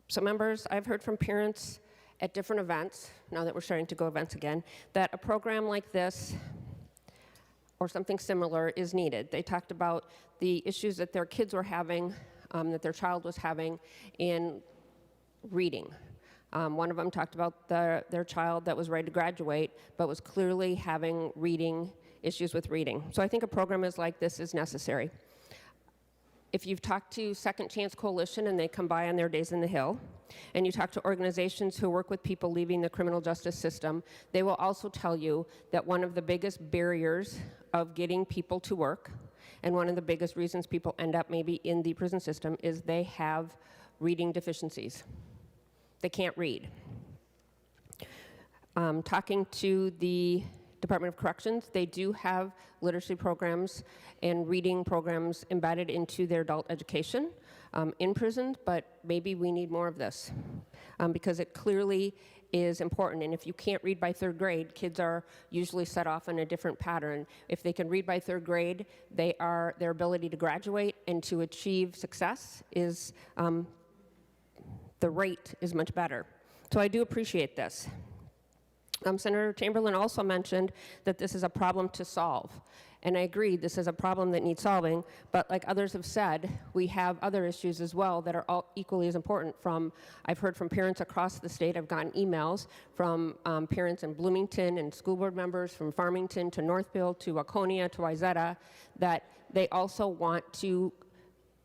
So members, I've heard from parents at different events, now that we're starting to go events again, that a program like this or something similar is needed. They talked about the issues that their kids were having, that their child was having in reading. One of them talked about their child that was ready to graduate, but was clearly having issues with reading. So I think a program like this is necessary. If you've talked to Second Chance Coalition and they come by on their days in the Hill, and you talk to organizations who work with people leaving the criminal justice system, they will also tell you that one of the biggest barriers of getting people to work, and one of the biggest reasons people end up maybe in the prison system, is they have reading deficiencies. They can't read. Talking to the Department of Corrections, they do have literacy programs and reading programs embedded into their adult education in prisons, but maybe we need more of this because it clearly is important. And if you can't read by third grade, kids are usually set off in a different pattern. If they can read by third grade, their ability to graduate and to achieve success is, the rate is much better. So I do appreciate this. Senator Chamberlain also mentioned that this is a problem to solve. And I agree, this is a problem that needs solving, but like others have said, we have other issues as well that are all equally as important. I've heard from parents across the state, I've gotten emails from parents in Bloomington and school board members from Farmington to Northville to Waconia to Wayzata, that they also want to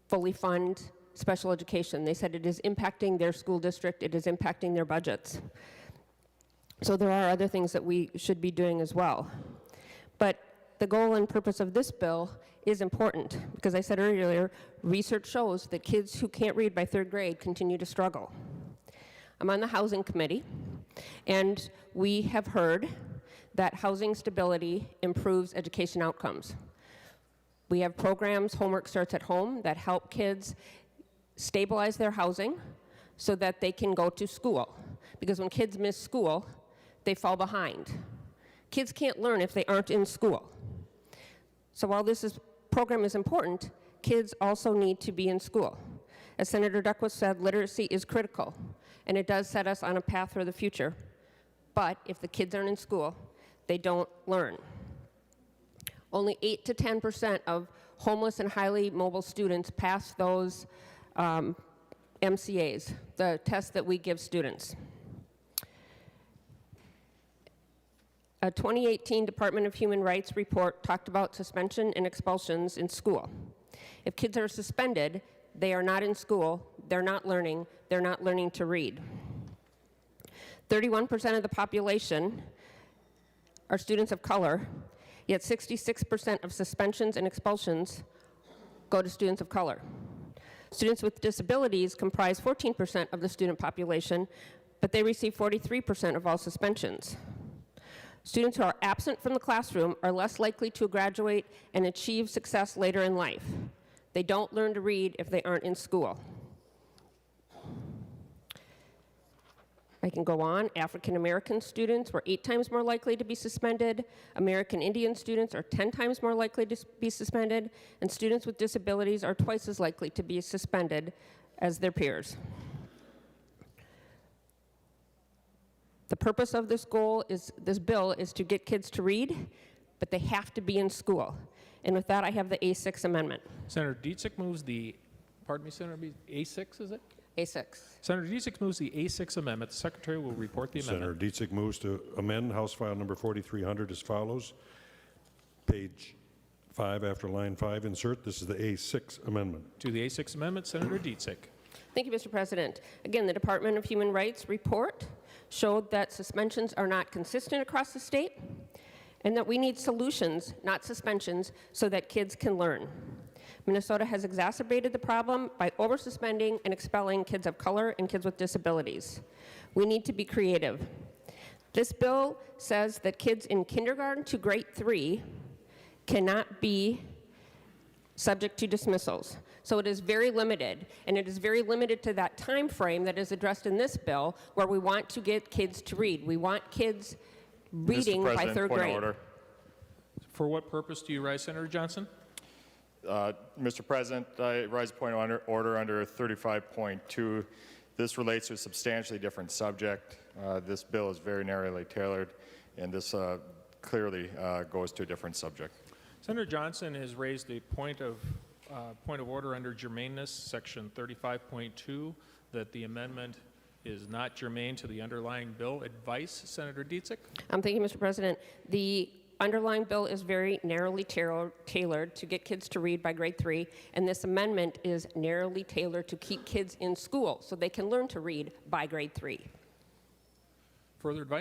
fully fund special education. They said it is impacting their school district, it is impacting their budgets. So there are other things that we should be doing as well. But the goal and purpose of this bill is important because I said earlier, research shows that kids who can't read by third grade continue to struggle. I'm on the Housing Committee, and we have heard that housing stability improves education outcomes. We have programs, Homework Starts at Home, that help kids stabilize their housing so that they can go to school. Because when kids miss school, they fall behind. Kids can't learn if they aren't in school. So while this program is important, kids also need to be in school. As Senator Duckworth said, literacy is critical, and it does set us on a path for the future. But if the kids aren't in school, they don't learn. Only 8 to 10% of homeless and highly mobile students pass those MCAs, the tests that we give students. A 2018 Department of Human Rights report talked about suspension and expulsions in school. If kids are suspended, they are not in school, they're not learning to read. 31% of the population are students of color, yet 66% of suspensions and expulsions go to students of color. Students with disabilities comprise 14% of the student population, but they receive 43% of all suspensions. Students who are absent from the classroom are less likely to graduate and achieve success later in life. They don't learn to read if they aren't in school. I can go on. African American students were 8 times more likely to be suspended. American Indian students are 10 times more likely to be suspended. And students with disabilities are twice as likely to be suspended as their peers. The purpose of this bill is to get kids to read, but they have to be in school. And with that, I have the A6 amendment. Senator Dziedzic moves the, pardon me, Senator, A6 is it? A6. Senator Dziedzic moves the A6 amendment. The Secretary will report the amendment. Senator Dziedzic moves to amend House File Number 4300 as follows. Page 5 after line 5, insert. This is the A6 amendment. To the A6 amendment, Senator Dziedzic. Thank you, Mr. President. Again, the Department of Human Rights report showed that suspensions are not consistent across the state and that we need solutions, not suspensions, so that kids can learn. Minnesota has exacerbated the problem by over-suspending and expelling kids of color and kids with disabilities. We need to be creative. This bill says that kids in kindergarten to grade 3 cannot be subject to dismissals. So it is very limited, and it is very limited to that time frame that is addressed in this bill where we want to get kids to read. We want kids reading by third grade. Order. For what purpose do you rise, Senator Johnson? Mr. President, I rise a point of order under 35.2. This relates to a substantially different subject. This bill is very narrowly tailored, and this clearly goes to a different subject. Senator Johnson has raised a point of order under germaneness, section 35.2, that the amendment is not germane to the underlying bill. Advice, Senator Dziedzic? Thank you, Mr. President. The underlying bill is very narrowly tailored to get kids to read by grade 3, and this amendment is narrowly tailored to keep kids in school so they can learn to read by grade 3. Further advice?